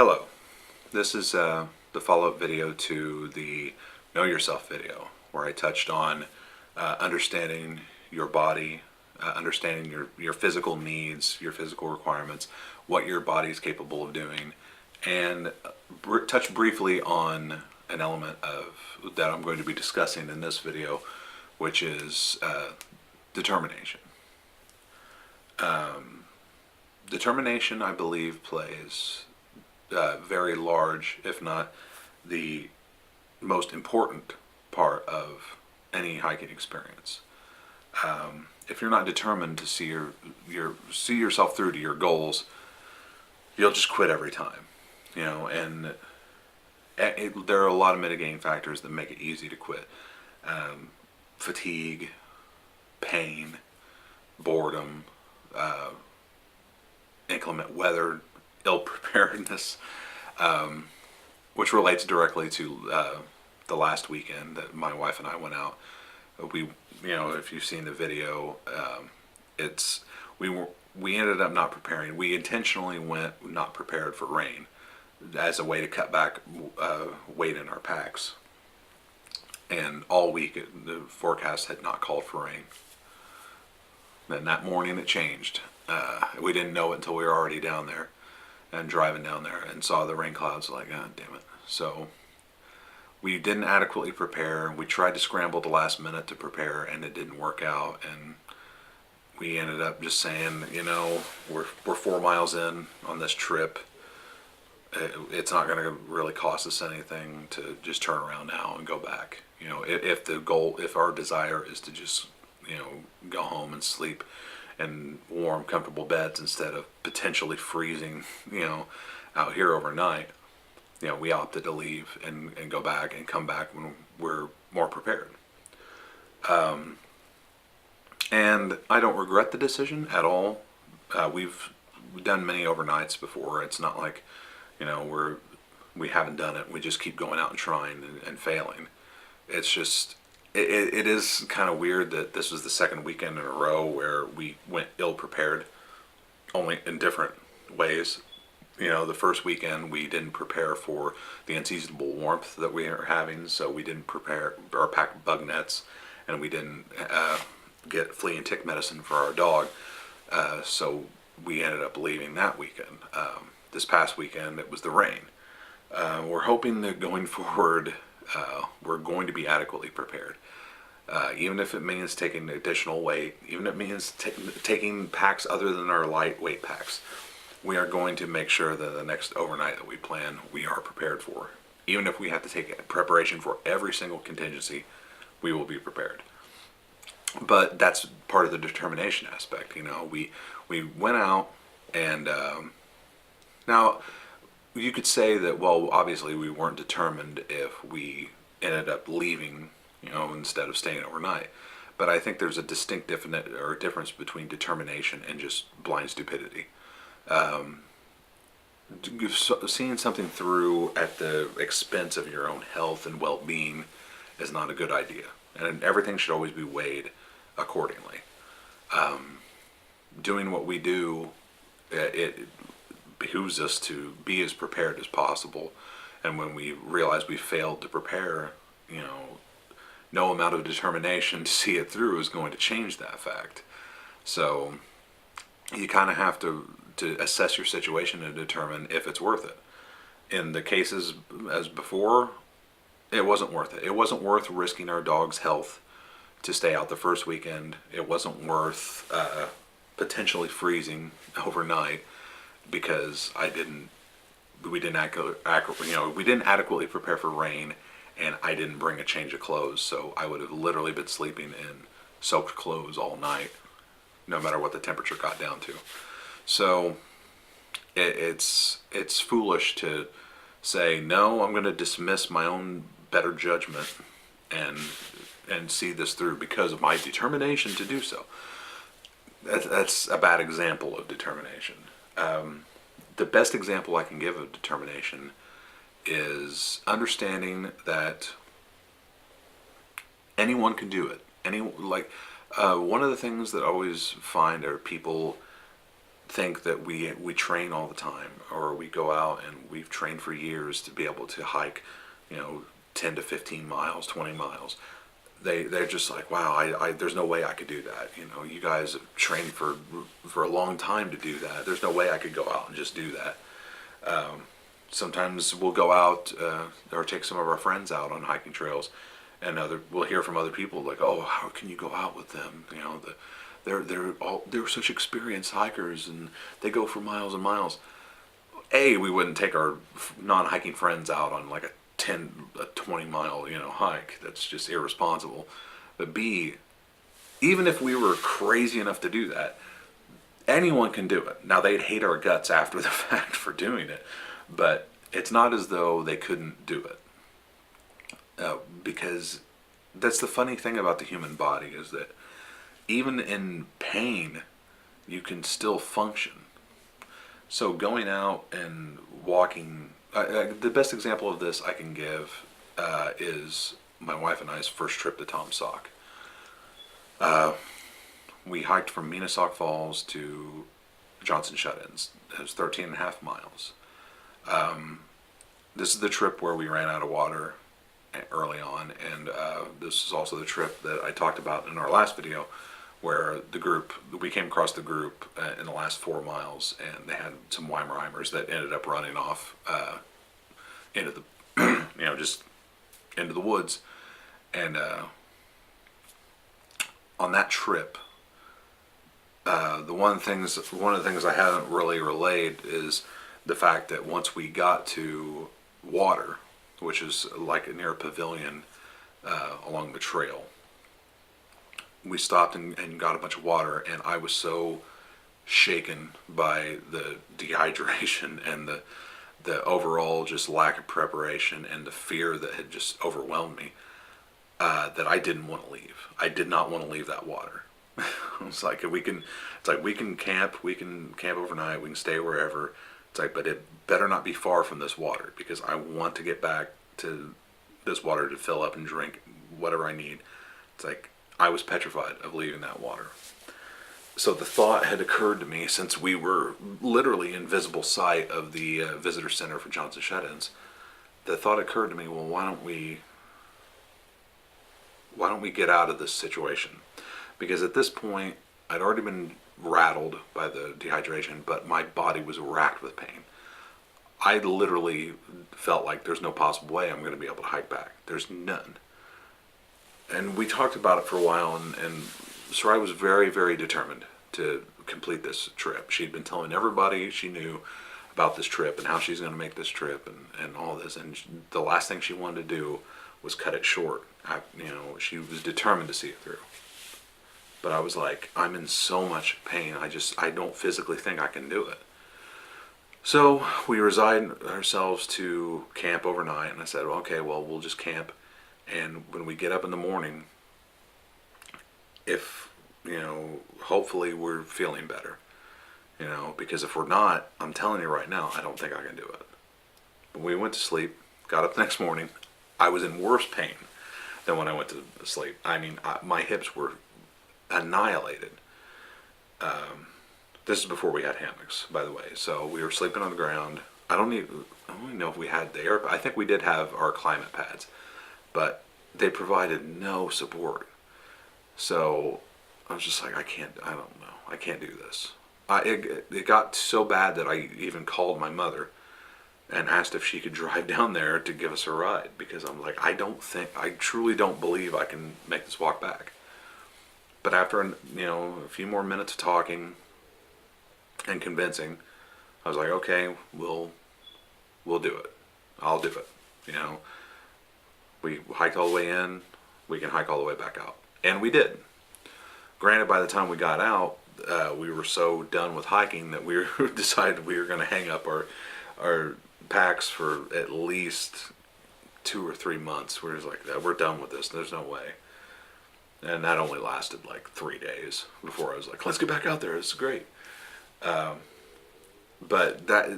Hello, this is the follow-up video to the Know Yourself video, where I touched on understanding your body, understanding your physical needs, your physical requirements, what your body is capable of doing, and touch briefly on an element of that I'm going to be discussing in this video, which is determination. Determination, I believe, plays very large, if not the most important part of any hiking experience. If you're not determined to see see yourself through to your goals, you'll just quit every time. And there are a lot of mitigating factors that make it easy to quit. Fatigue, pain, boredom, inclement weather, ill preparedness, which relates directly to the last weekend that my wife and I went out. If you've seen the video, we ended up not preparing. We intentionally went not prepared for rain as a way to cut back weight in our packs. And all week the forecast had not called for rain. Then that morning it changed. We didn't know it until we were already down there and driving down there and saw the rain clouds, like, God damn it. So we didn't adequately prepare. We tried to scramble at the last minute to prepare, and it didn't work out. And we ended up just saying, we're 4 miles in on this trip. It's not going to really cost us anything to just turn around now and go back. If our desire is to just, go home and sleep in warm, comfortable beds instead of potentially freezing, out here overnight, we opted to leave and go back and come back when we're more prepared. And I don't regret the decision at all. We've done many overnights before. It's not like, we haven't done it. We just keep going out and trying and failing. It's just, it is kind of weird that this was the second weekend in a row where we went ill prepared, only in different ways. The first weekend we didn't prepare for the unseasonable warmth that we are having, so we didn't prepare or pack bug nets, and we didn't get flea and tick medicine for our dog, so we ended up leaving that weekend. This past weekend it was the rain. We're hoping that going forward we're going to be adequately prepared. Even if it means taking additional weight, even if it means taking packs other than our lightweight packs, we are going to make sure that the next overnight that we plan, we are prepared for. Even if we have to take preparation for every single contingency, we will be prepared. But that's part of the determination aspect. We went out and now you could say that, well, obviously we weren't determined if we ended up leaving, instead of staying overnight. But I think there's a distinct difference between determination and just blind stupidity. Seeing something through at the expense of your own health and well-being is not a good idea, and everything should always be weighed accordingly. Doing what we do, it behooves us to be as prepared as possible, and when we realize we failed to prepare, no amount of determination to see it through is going to change that fact. So you kind of have to assess your situation and determine if it's worth it. In the cases as before, it wasn't worth it. It wasn't worth risking our dog's health to stay out the first weekend. It wasn't worth potentially freezing overnight because we didn't adequately prepare for rain, and I didn't bring a change of clothes, so I would have literally been sleeping in soaked clothes all night, no matter what the temperature got down to. So it's foolish to say, no, I'm going to dismiss my own better judgment and see this through because of my determination to do so. That's a bad example of determination. The best example I can give of determination is understanding that anyone can do it. One of the things that I always find are people think that we train all the time, or we go out and we've trained for years to be able to hike, 10 to 15 miles, 20 miles. They're just like, wow, I there's no way I could do that. You guys have trained for a long time to do that. There's no way I could go out and just do that. Sometimes we'll go out or take some of our friends out on hiking trails, and we'll hear from other people like, oh, how can you go out with them? They're such experienced hikers, and they go for miles and miles. We wouldn't take our non-hiking friends out on like a 20 mile hike. That's just irresponsible. But B, even if we were crazy enough to do that, anyone can do it. Now, they'd hate our guts after the fact for doing it, but it's not as though they couldn't do it. Because that's the funny thing about the human body, is that even in pain, you can still function. So going out and walking, the best example of this I can give is my wife and I's first trip to Tom Sauk. We hiked from Meenesock Falls to Johnson Shut-ins. It was 13 and a half miles. This is the trip where we ran out of water early on, and this is also the trip that I talked about in our last video, where we came across the group in the last 4 miles, and they had some Weimarimers that ended up running off into the, just into the woods. And on that trip, one of the things I haven't really relayed is the fact that once we got to water, which is like near a pavilion along the trail, we stopped and got a bunch of water, and I was so shaken by the dehydration and the overall just lack of preparation and the fear that had just overwhelmed me, that I didn't want to leave. I did not want to leave that water. It's like we can camp overnight, we can stay wherever. It's like, but it better not be far from this water, because I want to get back to this water to fill up and drink whatever I need. It's like, I was petrified of leaving that water. So the thought had occurred to me, since we were literally in visible sight of the visitor center for Johnson Shut-ins, the thought occurred to me, well, why don't we get out of this situation? Because at this point, I'd already been rattled by the dehydration, but my body was racked with pain. I literally felt like there's no possible way I'm going to be able to hike back. There's none. And we talked about it for a while, and Sarai was very, very determined to complete this trip. She'd been telling everybody she knew about this trip and how she's going to make this trip and all this. And the last thing she wanted to do was cut it short. She was determined to see it through. But I was like, I'm in so much pain. I don't physically think I can do it. So we resigned ourselves to camp overnight, and I said, okay, well, we'll just camp. And when we get up in the morning, if, hopefully we're feeling better, because if we're not, I'm telling you right now, I don't think I can do it. But we went to sleep, got up the next morning. I was in worse pain than when I went to sleep. I mean, my hips were annihilated. This is before we had hammocks, by the way. So we were sleeping on the ground. I don't even know if we had the air. I think we did have our climate pads, but they provided no support. So I was just like, I don't know. I can't do this. It got so bad that I even called my mother and asked if she could drive down there to give us a ride, because I'm like, I truly don't believe I can make this walk back. But after a few more minutes of talking and convincing, I was like, okay, we'll do it. I'll do it. We hiked all the way in, we can hike all the way back out. And we did. Granted, by the time we got out, we were so done with hiking that we decided we were going to hang up our packs for at least 2 or 3 months. We're just like, we're done with this. There's no way. And that only lasted like 3 days before I was like, let's get back out there. It's great. But at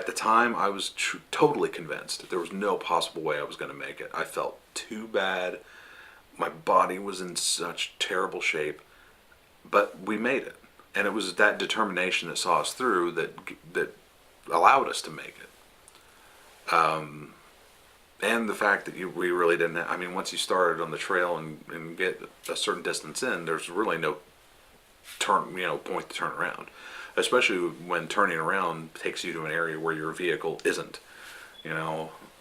the time, I was totally convinced there was no possible way I was going to make it. I felt too bad. My body was in such terrible shape. But we made it. And it was that determination that saw us through that allowed us to make it. And the fact that we really didn't. I mean, once you started on the trail and get a certain distance in, there's really no point to turn around. Especially when turning around takes you to an area where your vehicle isn't.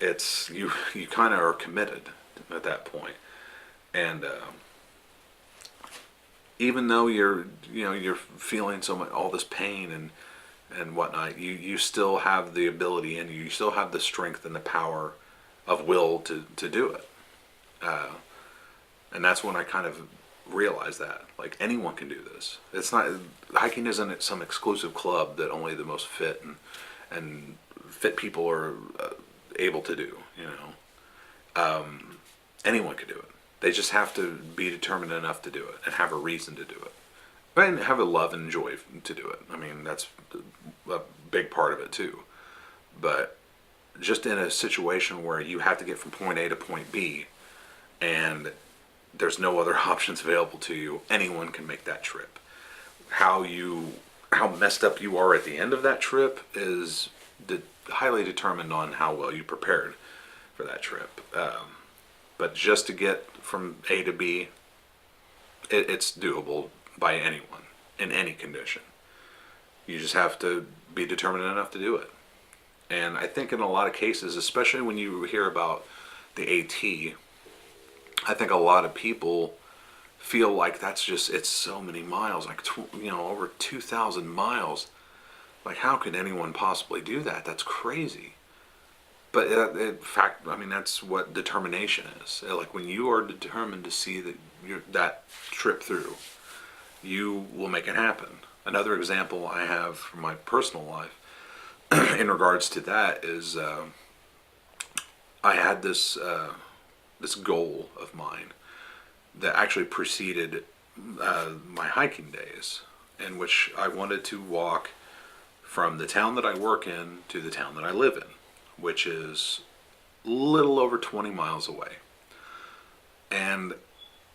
It's you kind of are committed at that point. And even though you're feeling so much all this pain and whatnot, you still have the ability and you still have the strength and the power of will to do it. And that's when I kind of realized that like anyone can do this. It's not hiking isn't some exclusive club that only the most fit and fit people are able to do. Anyone can do it. They just have to be determined enough to do it and have a reason to do it. And have a love and joy to do it. I mean, that's a big part of it too. But just in a situation where you have to get from point A to point B and there's no other options available to you, anyone can make that trip. How messed up you are at the end of that trip is highly determined on how well you prepared for that trip. But just to get from A to B, it's doable by anyone in any condition. You just have to be determined enough to do it. And I think in a lot of cases, especially when you hear about the AT, I think a lot of people feel like it's so many miles, like over 2,000 miles. Like, how could anyone possibly do that? That's crazy. But in fact, I mean, that's what determination is. Like when you are determined to see that trip through, you will make it happen. Another example I have from my personal life in regards to that is I had this goal of mine that actually preceded my hiking days, in which I wanted to walk from the town that I work in to the town that I live in, which is a little over 20 miles away. And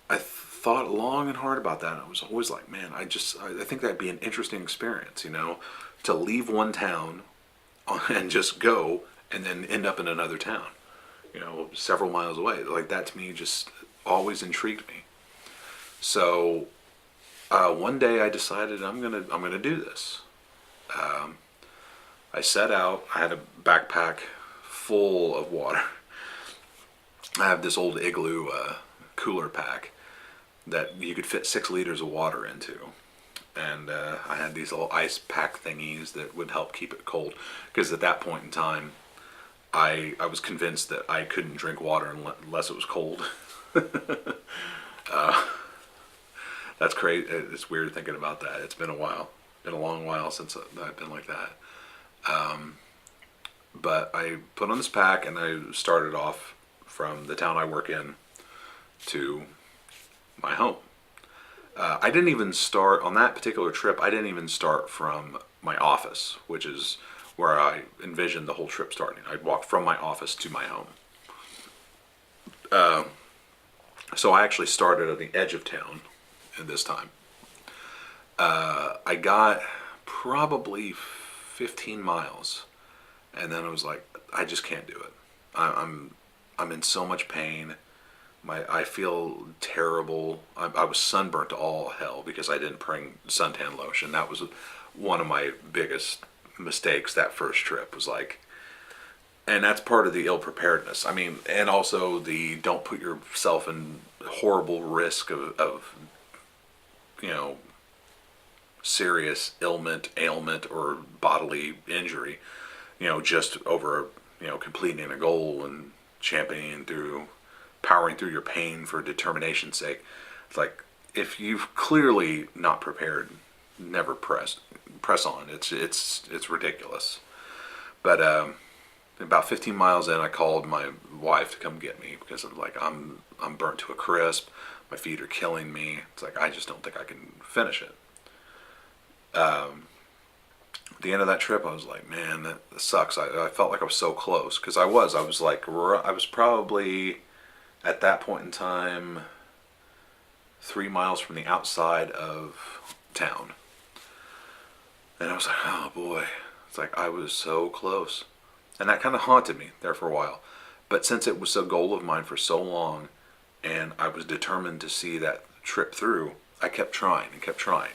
I thought long and hard about that. I was always like, man, I think that'd be an interesting experience, to leave one town and just go and then end up in another town, several miles away. Like that to me just always intrigued me. So one day I decided I'm gonna do this. I set out. I had a backpack full of water. I have this old Igloo cooler pack that you could fit 6 liters of water into. And I had these little ice pack thingies that would help keep it cold. Because at that point in time, I was convinced that I couldn't drink water unless it was cold. That's crazy. It's weird thinking about that. It's been a while. Been a long while since I've been like that. But I put on this pack and I started off from the town I work in to my home. I didn't even start on that particular trip. I didn't even start from my office, which is where I envisioned the whole trip starting. I'd walk from my office to my home. So I actually started at the edge of town at this time. I got probably 15 miles, and then I was like, I just can't do it. I'm in so much pain. I feel terrible. I was sunburnt to all hell because I didn't bring suntan lotion. That was one of my biggest mistakes that first trip, was like, and that's part of the ill preparedness. I mean, and also the don't put yourself in horrible risk of serious ailment or bodily injury, just over, completing a goal and powering through your pain for determination's sake. It's like, if you've clearly not prepared, never press on. It's ridiculous. But about 15 miles in, I called my wife to come get me because I'm like, I'm burnt to a crisp. My feet are killing me. It's like, I just don't think I can finish it. At the end of that trip, I was like, man, that sucks. I felt like I was so close, because I was probably at that point in time 3 miles from the outside of town. And I was like, oh boy, it's like I was so close. And that kind of haunted me there for a while. But since it was a goal of mine for so long, and I was determined to see that trip through, I kept trying and kept trying.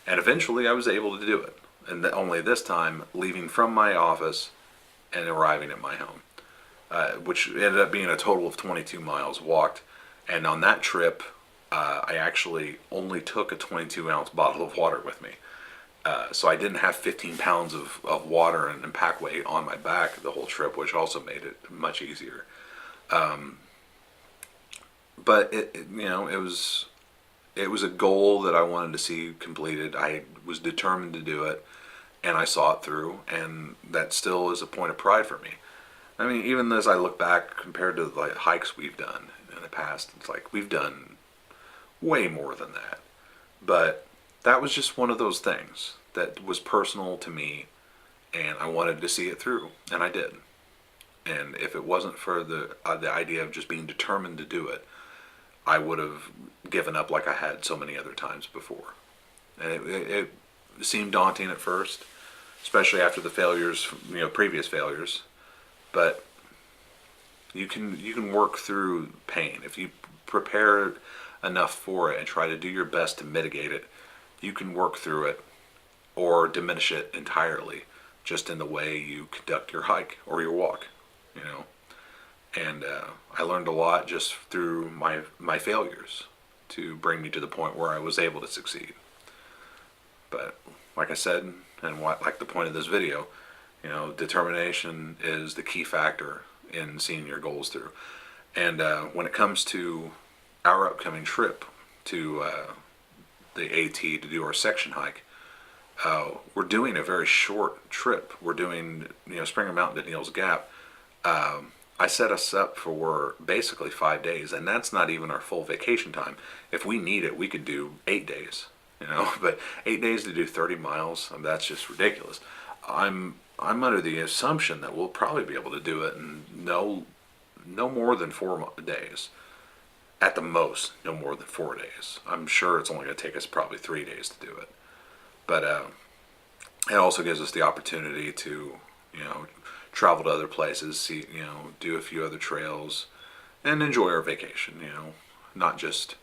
And eventually I was able to do it. And only this time, leaving from my office and arriving at my home, which ended up being a total of 22 miles walked. And on that trip, I actually only took a 22-ounce bottle of water with me. So I didn't have 15 pounds of water and pack weight on my back the whole trip, which also made it much easier. But it was a goal that I wanted to see completed. I was determined to do it, and I saw it through, and that still is a point of pride for me. I mean, even as I look back compared to like hikes we've done in the past, it's like we've done way more than that. But that was just one of those things that was personal to me, and I wanted to see it through, and I did. And if it wasn't for the idea of just being determined to do it, I would have given up like I had so many other times before. And it seemed daunting at first, especially after the failures, previous failures. But you can work through pain if you prepare enough for it and try to do your best to mitigate it. You can work through it or diminish it entirely, just in the way you conduct your hike or your walk. And I learned a lot just through my failures to bring me to the point where I was able to succeed. But like I said, and like the point of this video, determination is the key factor in seeing your goals through. And when it comes to our upcoming trip to the AT to do our section hike, we're doing a very short trip. We're doing Springer Mountain to Neels Gap. I set us up for basically 5 days, and that's not even our full vacation time. If we need it, we could do 8 days, but 8 days to do 30 miles, that's just ridiculous. I'm under the assumption that we'll probably be able to do it in no more than 4 days. At the most, no more than 4 days. I'm sure it's only going to take us probably 3 days to do it. But it also gives us the opportunity to, travel to other places, see, do a few other trails, and enjoy our vacation. Not just,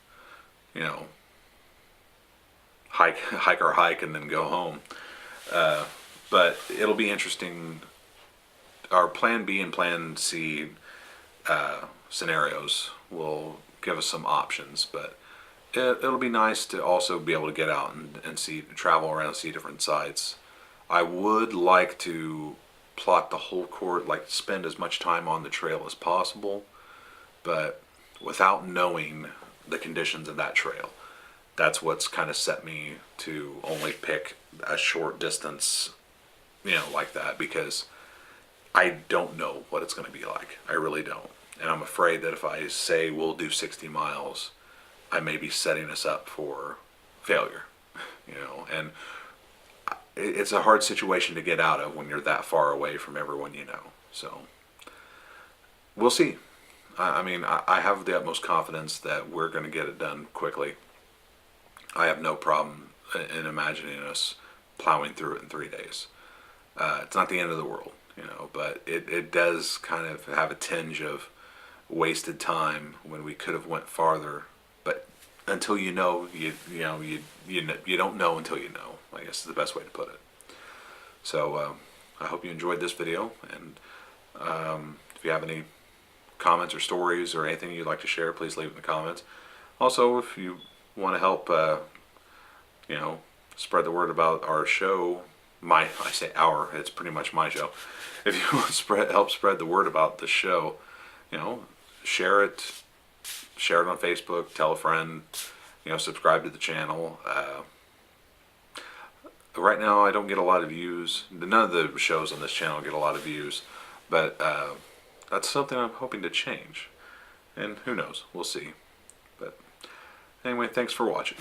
hike our hike and then go home. But it'll be interesting. Our Plan B and Plan C scenarios will give us some options, but it'll be nice to also be able to get out and travel around, see different sites. I would like to plot the whole course, like spend as much time on the trail as possible, but without knowing the conditions of that trail. That's what's kind of set me to only pick a short distance, like that, because I don't know what it's going to be like. I really don't. And I'm afraid that if I say we'll do 60 miles, I may be setting us up for failure, and it's a hard situation to get out of when you're that far away from everyone you know. So we'll see. I mean, I have the utmost confidence that we're going to get it done quickly. I have no problem in imagining us plowing through it in 3 days. It's not the end of the world, but it does kind of have a tinge of wasted time when we could have went farther. But until you know, you don't know until you know, I guess is the best way to put it. So I hope you enjoyed this video, and if you have any comments or stories or anything you'd like to share, please leave it in the comments. Also, if you want to help spread the word about our show, I say our, it's pretty much my show. If you want to help spread the word about the show, share it on Facebook, tell a friend, subscribe to the channel. Right now I don't get a lot of views. None of the shows on this channel get a lot of views, but that's something I'm hoping to change. And who knows, we'll see. But anyway, thanks for watching.